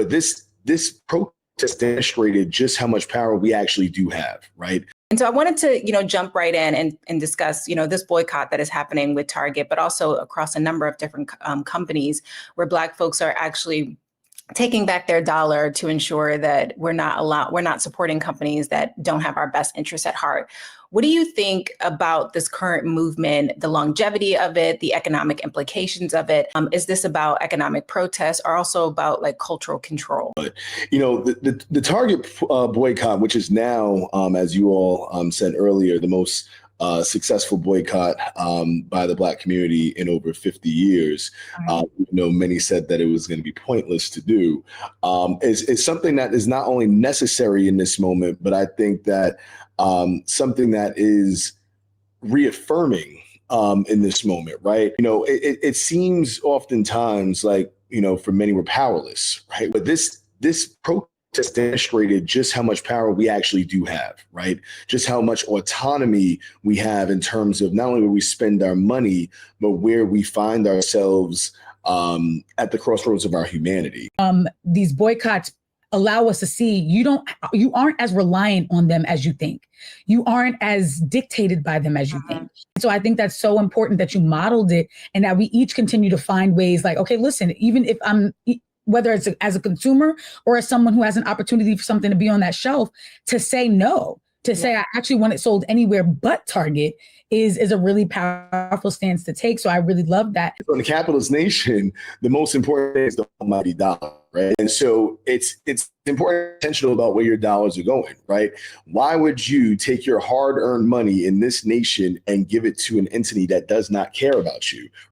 But this protest demonstrated just how much power we actually do have, right? And so I wanted to, jump right in and discuss, this boycott that is happening with Target, but also across a number of different companies where Black folks are actually taking back their dollar to ensure that we're not supporting companies that don't have our best interests at heart. What do you think about this current movement, the longevity of it, the economic implications of it? Is this about economic protest or also about like cultural control? But, the Target boycott, which is now, as you all said earlier, the most successful boycott by the Black community in over 50 years. Many said that it was going to be pointless to do. Is something that is not only necessary in this moment, but I think that something that is reaffirming in this moment, right? It seems oftentimes like, for many we're powerless, right? But this protest demonstrated just how much power we actually do have, right? Just how much autonomy we have in terms of not only where we spend our money, but where we find ourselves at the crossroads of our humanity. These boycotts allow us to see you aren't as reliant on them as you think. You aren't as dictated by them as you think. So I think that's so important that you modeled it and that we each continue to find ways like, okay, listen, even if whether it's as a consumer or as someone who has an opportunity for something to be on that shelf, to say no, to say I actually want it sold anywhere but Target is a really powerful stance to take. So I really love that. In a capitalist nation, the most important thing is the almighty dollar, right? And so it's important, intentional about where your dollars are going, right? Why would you take your hard-earned money in this nation and give it to an entity that does not care about you,